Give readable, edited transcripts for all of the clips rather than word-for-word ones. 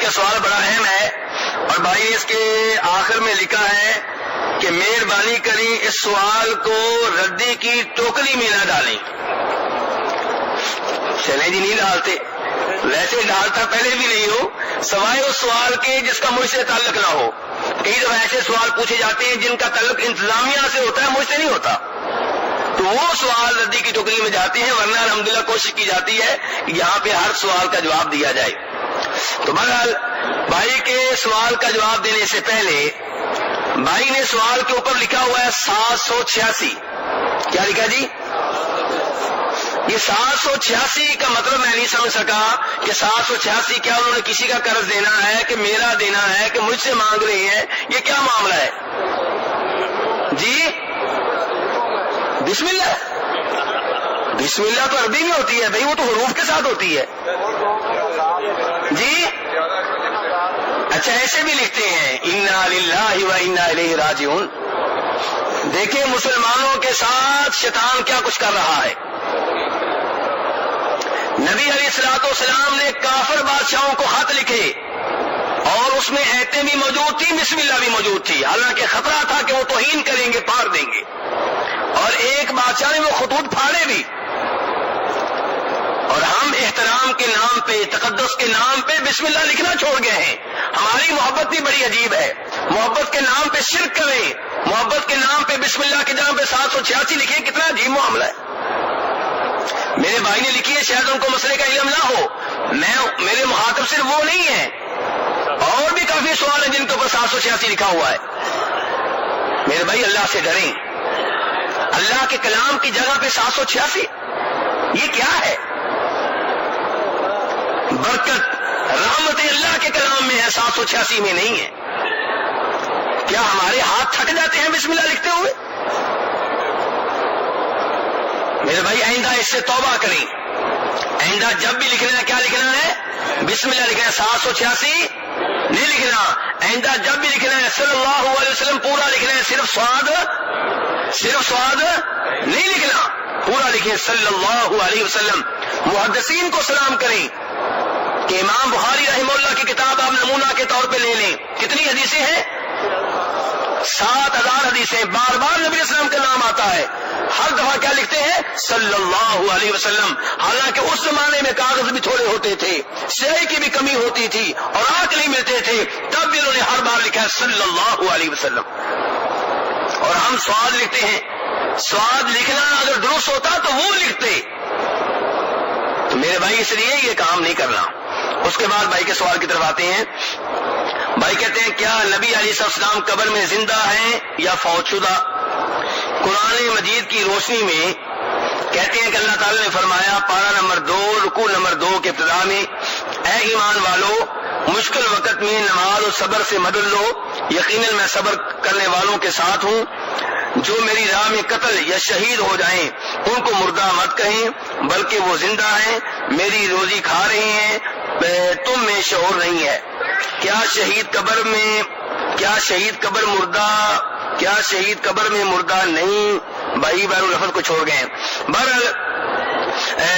کہ سوال بڑا اہم ہے اور بھائی نے اس کے آخر میں لکھا ہے کہ مہربانی کریں اس سوال کو ردی کی ٹوکری میں نہ ڈالیں. چلیں جی نہیں ڈالتے، ویسے ڈالتا پہلے بھی نہیں ہو، سوائے اس سوال کے جس کا مجھ سے تعلق نہ ہو. کئی دفعہ ایسے سوال پوچھے جاتے ہیں جن کا تعلق انتظامیہ سے ہوتا ہے، مجھ سے نہیں ہوتا، تو وہ سوال ردی کی ٹوکری میں جاتے ہیں. ورنہ الحمدللہ کوشش کی جاتی ہے کہ یہاں پہ ہر سوال کا جواب دیا جائے. تو بہرحال بھائی کے سوال کا جواب دینے سے پہلے بھائی نے سوال کے اوپر لکھا ہوا ہے 786. کیا لکھا جی؟ یہ 786 کا مطلب میں نہیں سمجھ سکا کہ 786 کیا انہوں نے کسی کا قرض دینا ہے کہ میرا دینا ہے کہ مجھ سے مانگ رہے ہیں، یہ کیا معاملہ ہے جی؟ بسم اللہ، بسم اللہ تو عربی میں ہوتی ہے بھائی، وہ تو حروف کے ساتھ ہوتی ہے جی. اچھا ایسے بھی لکھتے ہیں انا للہ و انا الیہ راجعون. دیکھیں مسلمانوں کے ساتھ شیطان کیا کچھ کر رہا ہے. نبی علیہ الصلوۃ والسلام نے کافر بادشاہوں کو خط لکھے اور اس میں ایتیں بھی موجود تھی، بسم اللہ بھی موجود تھی، حالانکہ خطرہ تھا کہ وہ توہین کریں گے، پھاڑ دیں گے. اور ایک بادشاہ نے وہ خطوط پھاڑے بھی. اور ہم احترام کے نام پہ، تقدس کے نام پہ بسم اللہ لکھنا چھوڑ گئے ہیں. ہماری محبت بھی بڑی عجیب ہے، محبت کے نام پہ شرک کریں، محبت کے نام پہ بسم اللہ کے نام پہ 786 لکھیں، کتنا عجیب معاملہ ہے. میرے بھائی نے لکھی ہے، شاید ان کو مسئلے کا علم نہ ہو، میرے مخاطب صرف وہ نہیں ہے، اور بھی کافی سوال ہیں جن کے اوپر 786 لکھا ہوا ہے. میرے بھائی اللہ سے ڈریں، اللہ کے کلام کی جگہ پہ 786 یہ کیا ہے؟ برکت رحمت اللہ کے کلام میں ہے، 786 میں نہیں ہے. کیا ہمارے ہاتھ تھک جاتے ہیں بسم اللہ لکھتے ہوئے؟ میرے بھائی آئندہ اس سے توبہ کریں. آئندہ جب بھی لکھنا ہے کیا لکھنا ہے؟ بسم اللہ لکھنا ہے، 786 نہیں لکھنا. آئندہ جب بھی لکھنا ہے صلی اللہ علیہ وسلم پورا لکھنا ہے، صرف سواد نہیں لکھنا، پورا لکھیں صلی اللہ علیہ وسلم. محدثین کو سلام کریں کہ امام بخاری رحمہ اللہ کی کتاب آپ نمونہ کے طور پہ لے لیں. کتنی حدیثیں ہیں؟ 7000 حدیثیں. بار بار نبی علیہ السلام کا نام آتا ہے، ہر دفعہ کیا لکھتے ہیں؟ صلی اللہ علیہ وسلم. حالانکہ اس زمانے میں کاغذ بھی تھوڑے ہوتے تھے، سیاہی کی بھی کمی ہوتی تھی اور آنکھ نہیں ملتے تھے، تب بھی انہوں نے ہر بار لکھا ہے صلی اللہ علیہ وسلم. اور ہم سواد لکھتے ہیں، سواد لکھنا اگر درست ہوتا تو وہ لکھتے. تو میرے بھائی اس لیے یہ کام نہیں کرنا. اس کے بعد بھائی کے سوال کی طرف آتے ہیں. بھائی کہتے ہیں کیا نبی علیہ السلام قبر میں زندہ ہیں یا فوت شدہ؟ قرآن مجید کی روشنی میں کہتے ہیں کہ اللہ تعالی نے فرمایا پارہ نمبر 2 رکوع نمبر 2 کے ابتدا میں، اے ایمان والو مشکل وقت میں نماز اور صبر سے مدد لو، یقیناً میں صبر کرنے والوں کے ساتھ ہوں. جو میری راہ میں قتل یا شہید ہو جائیں ان کو مردہ مت کہیں، بلکہ وہ زندہ ہیں، میری روزی کھا رہے ہیں، تم میں شعور نہیں ہے. کیا شہید قبر میں مردہ نہیں؟ بھائی بہر الفظ کو چھوڑ گئے. بہرحال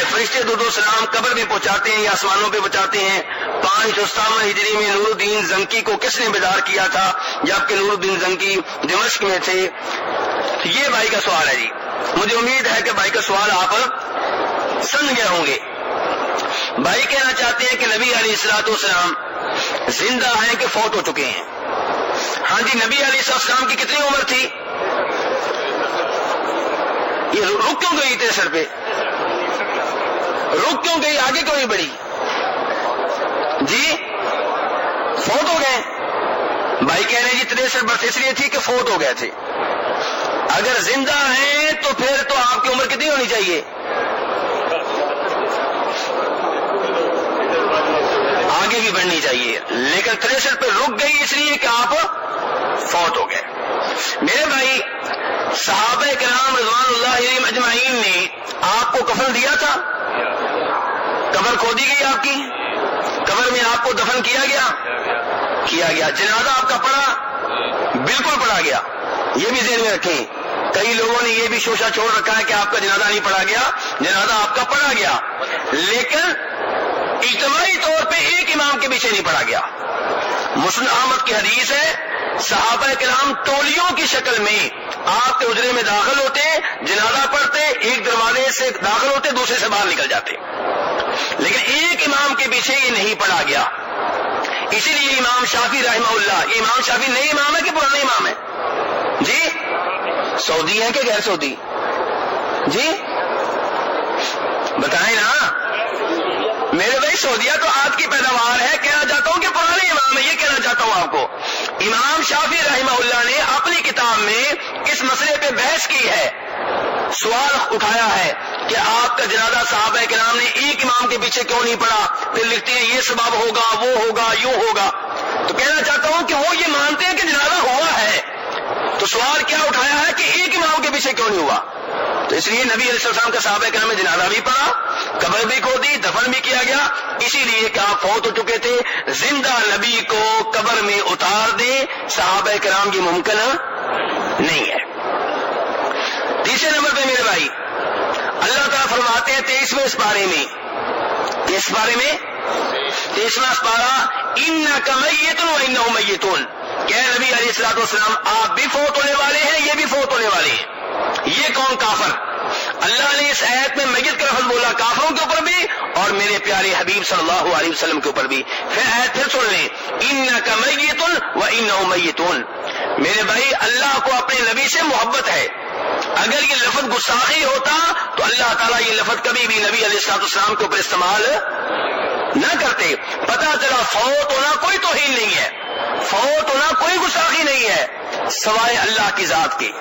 فرشتے درود و سلام قبر میں پہنچاتے ہیں یا آسمانوں پہ پہنچاتے ہیں. 557 ہجری میں نور الدین زنکی کو کس نے بیدار کیا تھا جبکہ نور الدین زنکی دمشق میں تھے؟ یہ بھائی کا سوال ہے جی. مجھے امید ہے کہ بھائی کا سوال آپ سمجھ گئے ہوں گے. بھائی کہنا چاہتے ہیں کہ نبی علیہ الصلوۃ والسلام زندہ ہیں کہ فوت ہو چکے ہیں؟ ہاں جی، نبی علیہ السلام کی کتنی عمر تھی؟ یہ رک کیوں گئی تھے سر پہ؟ رک کیوں گئی؟ آگے کیوں نہیں بڑھی جی؟ فوت ہو گئے. بھائی کہہ رہے ہیں جی 63 برس اس لیے تھی کہ فوت ہو گئے تھے. اگر زندہ ہیں تو پھر تو آپ کی عمر کتنی ہونی چاہیے؟ آگے بھی بڑھنی چاہیے، لیکن 63 پہ رک گئی اس لیے کہ آپ فوت ہو گئے. میرے بھائی صحابہ کرام رضوان اللہ علیہم اجمعین نے آپ کو کفن دیا تھا؟ قبر کھودی گئی آپ کی، قبر میں آپ کو دفن کیا گیا، جنازہ آپ کا پڑا؟ بالکل پڑا گیا. یہ بھی ذہن میں رکھیں، کئی لوگوں نے یہ بھی شوشہ چھوڑ رکھا ہے کہ آپ کا جنازہ نہیں پڑا گیا، جنازہ آپ کا پڑا گیا. لیکن اجتماعی طور پہ ایک امام کے پیچھے نہیں پڑھا گیا. مسند احمد کی حدیث ہے صحابہ کرام ٹولیوں کی شکل میں آپ کے حجرے میں داخل ہوتے، جنازہ پڑھتے، ایک دروازے سے داخل ہوتے، دوسرے سے باہر نکل جاتے، لیکن ایک امام کے پیچھے یہ نہیں پڑھا گیا. اسی لیے امام شافعی رحمہ اللہ، امام شافعی نئے امام ہے کہ پرانے امام ہے؟ جی سعودی ہے کہ غیر سعودی؟ جی بتائیں نا میرے بھائی. سعودیہ تو آج کی پیداوار ہے. کہنا چاہتا ہوں کہ پرانے امام ہے، یہ کہنا چاہتا ہوں آپ کو. امام شافعی رحمہ اللہ نے اپنی کتاب میں اس مسئلے پہ بحث کی ہے، سوال اٹھایا ہے کہ آپ کا جنازہ صحابہ کرام نے ایک امام کے پیچھے کیوں نہیں پڑھا؟ پھر لکھتے ہیں یہ سبب ہوگا، وہ ہوگا، یوں ہوگا. تو کہنا چاہتا ہوں کہ وہ یہ مانتے ہیں کہ جنازہ ہوا ہے، تو سوال کیا اٹھایا ہے کہ ایک امام کے پیچھے کیوں نہیں ہوا؟ تو اس لیے نبی علیہ السلام کا صحابہ کرام میں جنازہ بھی پڑھا، قبر بھی کھودی، دفن بھی کیا گیا. اسی لیے کہ آپ فوت ہو چکے تھے، زندہ نبی کو قبر میں اتار دیں صحابہ کرام کی ممکن نہیں ہے. تیسرے نمبر پہ میرے بھائی اللہ تعالیٰ فرماتے ہیں 23ویں سپارے میں، کس بارے میں؟ 23واں سپارہ، انک میت و انہم میتون. کہ نبی علیہ الصلوۃ والسلام آپ بھی فوت ہونے والے ہیں، یہ بھی فوت ہونے والے ہیں. یہ کون کافر؟ اللہ نے اس آیت میں میت کا لفظ بولا کافروں کے اوپر بھی اور میرے پیارے حبیب صلی اللہ علیہ وسلم کے اوپر بھی. پھر آیت پھر سن لیں، انک میت و انہم میتون. میرے بھائی اللہ کو اپنے نبی سے محبت ہے. اگر یہ لفظ گستاخی ہوتا تو اللہ تعالیٰ یہ لفظ کبھی بھی نبی علیہ الصلوۃ والسلام کے اوپر استعمال نہ کرتے. پتا چلا فوت ہونا کوئی توہین نہیں ہے، فوت ہونا کوئی گستاخی نہیں ہے سوائے اللہ کی ذات کے.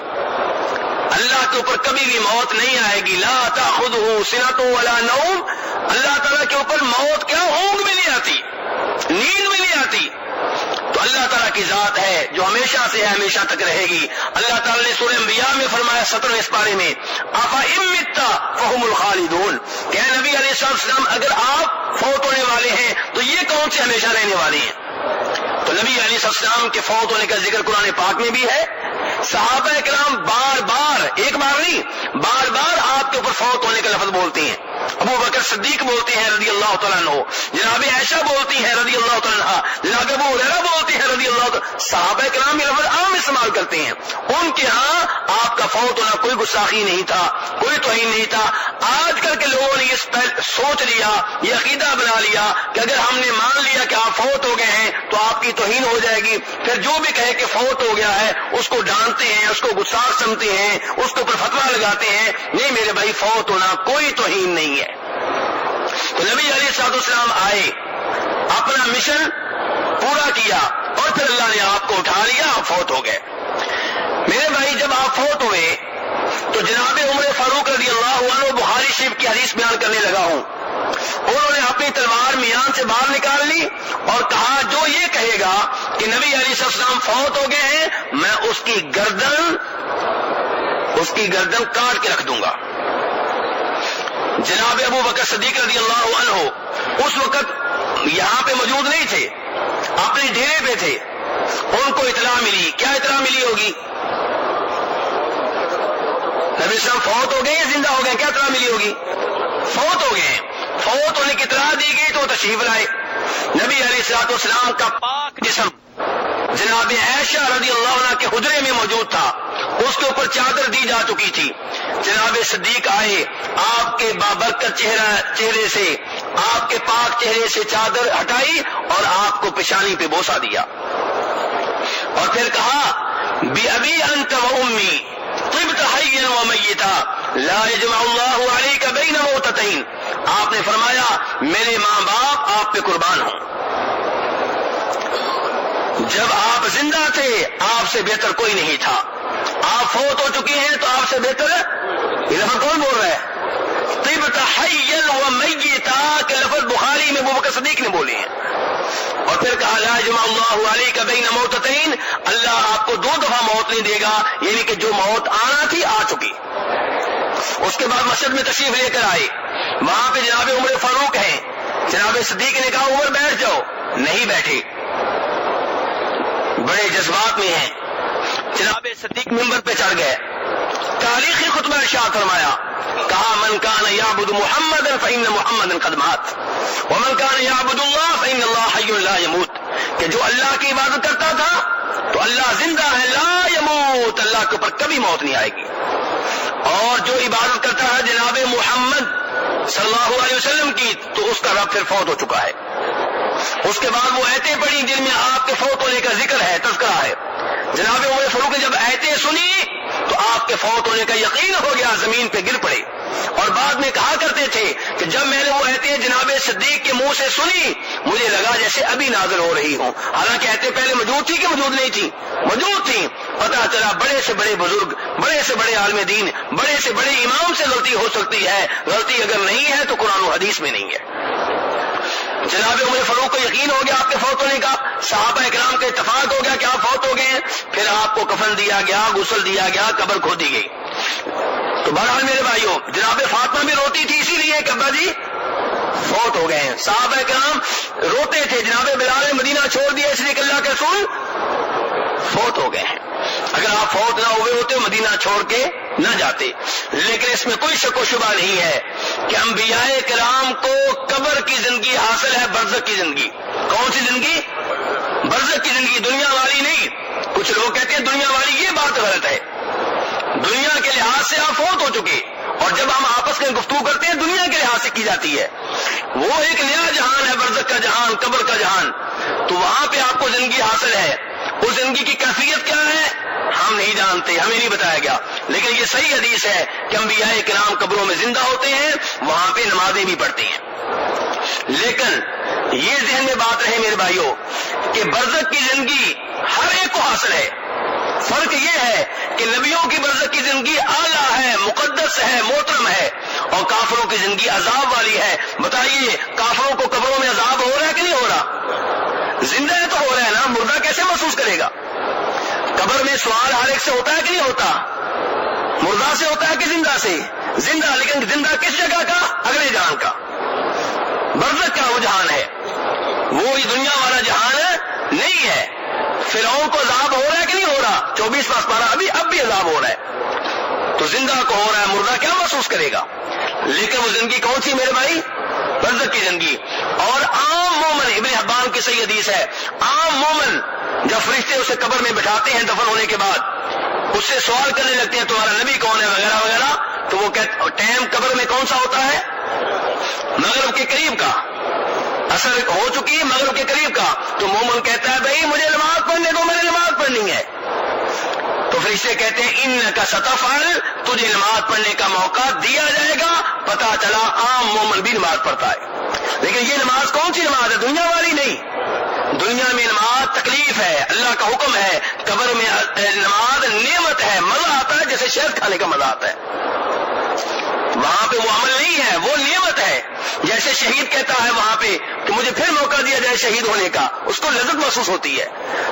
اللہ کے اوپر کبھی بھی موت نہیں آئے گی. لا تأخذہ سنۃ ولا نوم. اللہ تعالیٰ کے اوپر موت کیا اونگ بھی نہیں آتی، نیند بھی نہیں آتی. تو اللہ تعالیٰ کی ذات ہے جو ہمیشہ سے ہے، ہمیشہ تک رہے گی. اللہ تعالیٰ نے سورہ انبیاء میں فرمایا 17ویں سپارے میں، افإن مت فهم الخالدون. کہ نبی علیہ السلام اگر آپ فوت ہونے والے ہیں تو یہ کون سے ہمیشہ رہنے والے ہیں؟ تو نبی علیہ السلام کے فوت ہونے کا ذکر قرآن پاک میں بھی ہے. صحابہ کرام بار بار، ایک بار نہیں، بار بار آپ کے اوپر فوت ہونے کا لفظ بولتے ہیں. ابو بکر صدیق بولتے ہیں رضی اللہ تعالیٰ عنہ، جناب عائشہ بولتی ہیں رضی اللہ تعالیٰ عنہ، جناب ابو ہریرہ بولتے ہیں رضی اللہ تعالیٰ. صحابہ کرام یہ لفظ عام استعمال کرتے ہیں. ان کے ہاں آپ کا فوت ہونا کوئی گستاخی نہیں تھا، کوئی توہین نہیں تھا. آج کل کے لوگوں نے یہ سوچ لیا، یہ عقیدہ بنا لیا کہ اگر ہم نے مان لیا کہ آپ فوت ہو گئے ہیں تو آپ کی توہین ہو جائے گی. پھر جو بھی کہے کہ فوت ہو گیا ہے اس کو ڈانٹتے ہیں، اس کو گستاخ سمجھتے ہیں، اس کے اوپر فتویٰ لگاتے ہیں. نہیں میرے بھائی، فوت ہونا کوئی توہین نہیں ہے. تو نبی علیہ الصلوۃ والسلام آئے، اپنا مشن پورا کیا اور پھر اللہ نے آپ کو اٹھا لیا، آپ فوت ہو گئے. میرے بھائی جب آپ فوت ہوئے تو جناب عمر فاروق رضی اللہ عنہ، بخاری شریف کی حدیث بیان کرنے لگا ہوں، انہوں نے اپنی تلوار میان سے باہر نکال لی اور کہا جو یہ کہے گا کہ نبی علیہ السلام فوت ہو گئے ہیں، میں اس کی گردن کاٹ کے رکھ دوں گا. جناب ابو بکر صدیق رضی اللہ عنہ اس وقت یہاں پہ موجود نہیں تھے، اپنے ڈیرے پہ تھے. ان کو اطلاع ملی. کیا اطلاع ملی ہوگی؟ نبی صاحب فوت ہو گئے یا زندہ ہو گئے؟ کیا اطلاع ملی ہوگی؟ فوت ہو گئے. فوت ہونے کی اطلاع دی گئی تو تشریف لائے. نبی علیہ الصلوۃ والسلام کا پاک جسم جناب عائشہ رضی اللہ عنہ کے حجرے میں موجود تھا، اس کے اوپر چادر دی جا چکی تھی. جناب صدیق آئے، آپ کے بابرکت چہرے سے، آپ کے پاک چہرے سے چادر ہٹائی اور آپ کو پیشانی پہ بوسہ دیا اور پھر کہا بِأَبِي أَنْتَ وَأُمِّي طِبْتَ حَيًّا وَمَيِّتًا لَا يَجْمَعُ اللَّهُ عَلَيْكَ بَيْنَ مَوْتَتَيْنِ. آپ نے فرمایا میرے ماں باپ آپ پہ قربان ہوں. جب آپ زندہ تھے آپ سے بہتر کوئی نہیں تھا، آپ فوت ہو چکے ہیں تو آپ سے بہتر یہ لفظ کون بول رہا ہے؟ طِبْتَ حَيًّا وَمَيِّتًا کے لفظ بخاری میں ابو بکر صدیق نے بولے ہیں. اور پھر کہا لا يجمع اللہ علیک بین موتتین، اللہ آپ کو 2 دفعہ موت نہیں دے گا، یعنی کہ جو موت آنا تھی آ چکی. اس کے بعد مسجد میں تشریف لے کر آئے، وہاں پہ جناب عمر فاروق ہیں. جناب صدیق نے کہا عمر بیٹھ جاؤ، نہیں بیٹھے، بڑے جذبات میں ہیں. جناب صدیق منبر پہ چڑھ گئے، تاریخی خطبہ ارشاد فرمایا، کہا من کان یعبد محمدا فإن محمدا قد مات. ومن کان یعبد اللہ فإن اللہ حی لا یموت، کہ جو اللہ کی عبادت کرتا تھا تو اللہ زندہ ہے، لا یموت، اللہ کے اوپر کبھی موت نہیں آئے گی. اور جو عبادت کرتا ہے جناب محمد صلی اللہ علیہ وسلم کی، تو اس کا رب پھر فوت ہو چکا ہے. اس کے بعد وہ آیتیں پڑھی جن میں آپ کے فوت ہونے کا ذکر ہے، تذکرہ ہے. جناب عمر فاروق نے جب آیتیں سنی تو آپ کے فوت ہونے کا یقین ہو گیا، زمین پہ گر پڑے. اور بعد میں کہا کرتے تھے کہ جب میں نے وہ آیتیں جناب صدیق کے منہ سے سنی مجھے لگا جیسے ابھی نازل ہو رہی ہوں. حالانکہ آیتیں پہلے موجود تھی کہ موجود نہیں تھی؟ موجود تھی. پتا چلا بڑے سے بڑے بزرگ، بڑے سے بڑے عالم دین، بڑے سے بڑے امام سے غلطی ہو سکتی ہے. غلطی اگر نہیں ہے تو قرآن و حدیث میں نہیں ہے. جناب عمر فاروق کو یقین ہو گیا آپ کے فوت ہونے کا، صحابہ اکرام کا اتفاق ہو گیا کہ آپ فوت ہو گئے ہیں. پھر آپ کو کفن دیا گیا، غسل دیا گیا، قبر کھودی گئی. تو بہرحال میرے بھائیوں، جناب فاطمہ بھی روتی تھی اسی لیے کہ ابا جی فوت ہو گئے ہیں. صحابہ کرام روتے تھے، جناب بلال نے مدینہ چھوڑ دیا اس لیے کہ اللہ کے رسول فوت ہو گئے ہیں. اگر آپ فوت نہ ہوئے ہوتے مدینہ چھوڑ کے نہ جاتے. لیکن اس میں کوئی شک و شبہ نہیں ہے کہ انبیاء کرام کو قبر کی زندگی حاصل ہے، برزخ کی زندگی. کون سی زندگی؟ برزخ کی زندگی، دنیا والی نہیں. کچھ لوگ کہتے ہیں دنیا والی، یہ بات غلط ہے. دنیا کے لحاظ سے آپ فوت ہو چکے، اور جب ہم آپس میں گفتگو کرتے ہیں دنیا کے لحاظ سے کی جاتی ہے. وہ ایک نیا جہان ہے، برزخ کا جہان، قبر کا جہان. تو وہاں پہ آپ کو زندگی حاصل ہے. اس زندگی کی کیفیت کیا ہے ہم نہیں جانتے، ہمیں نہیں بتایا گیا. لیکن یہ صحیح حدیث ہے کہ انبیاء کرام قبروں میں زندہ ہوتے ہیں، وہاں پہ نمازیں بھی پڑھتے ہیں. لیکن یہ ذہن میں بات رہے میرے بھائیوں کہ برزخ کی زندگی ہر ایک کو حاصل ہے. فرق یہ ہے کہ نبیوں کی برزخ کی زندگی اعلیٰ ہے، مقدس ہے، محترم ہے، اور کافروں کی زندگی عذاب والی ہے. بتائیے کافروں کو قبروں میں عذاب ہو رہا ہے کہ نہیں ہو رہا؟ زندہ ہے تو ہو رہا ہے نا، مردہ کیسے محسوس کرے گا؟ قبر میں سوال ہر ایک سے ہوتا ہے کہ نہیں ہوتا؟ مردہ سے ہوتا ہے کہ زندہ سے؟ زندہ. لیکن زندہ کس جگہ کا؟ اگلے جہان کا. برزخ کا وہ جہان ہے، وہ یہ دنیا والا جہان نہیں ہے. فرعون کو عذاب ہو رہا ہے کہ نہیں ہو رہا؟ 24 پارہ اب بھی عذاب ہو رہا ہے. تو زندہ کو ہو رہا ہے، مردہ کیا محسوس کرے گا؟ لیکن وہ زندگی کون سی میرے بھائی؟ برزخ کی زندگی. اور عام مومن، ابن حبان کی صحیح حدیث ہے، عام مومن جب فرشتے اسے قبر میں بٹھاتے ہیں دفن ہونے کے بعد، اس سے سوال کرنے لگتے ہیں تمہارا نبی کون ہے وغیرہ وغیرہ، تو وہ ٹائم قبر میں کون سا ہوتا ہے؟ مغرب کے قریب کا. اثر ہو چکی ہے مغرب کے قریب کا. تو مومن کہتا ہے بھائی مجھے نماز پڑھنے دو، میں نے نماز پڑھنی ہے. تو فرشتے کہتے ہیں انک ستفعل، تجھے نماز پڑھنے کا موقع دیا جائے گا. پتا چلا عام مومن بھی نماز پڑھتا ہے. لیکن یہ نماز کون سی نماز ہے؟ دنیا والی نہیں. دنیا میں نماز تکلیف ہے، اللہ کا حکم ہے. قبر میں نماز نعمت ہے، مزہ آتا ہے جیسے شہد کھانے کا مزہ آتا ہے. وہاں پہ وہ عمل نہیں ہے، وہ نعمت ہے. جیسے شہید کہتا ہے وہاں پہ کہ مجھے پھر موقع دیا جائے شہید ہونے کا، اس کو لذت محسوس ہوتی ہے.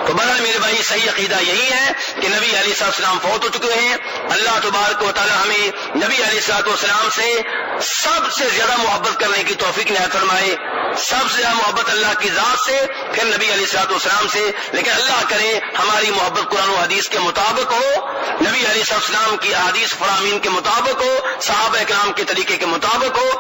تو بہرحال میرے بھائی صحیح عقیدہ یہی ہے کہ نبی علیہ السلام فوت ہو چکے ہیں. اللہ تبارک و تعالی ہمیں نبی علیہ السلام سے سب سے زیادہ محبت کرنے کی توفیق عنایت فرمائے. سب سے زیادہ محبت اللہ کی ذات سے، پھر نبی علیہ السلام سے. لیکن اللہ کرے ہماری محبت قرآن و حدیث کے مطابق ہو، نبی علیہ السلام کی احادیث فرامین کے مطابق ہو، صحابہ کرام کے طریقے کے مطابق ہو.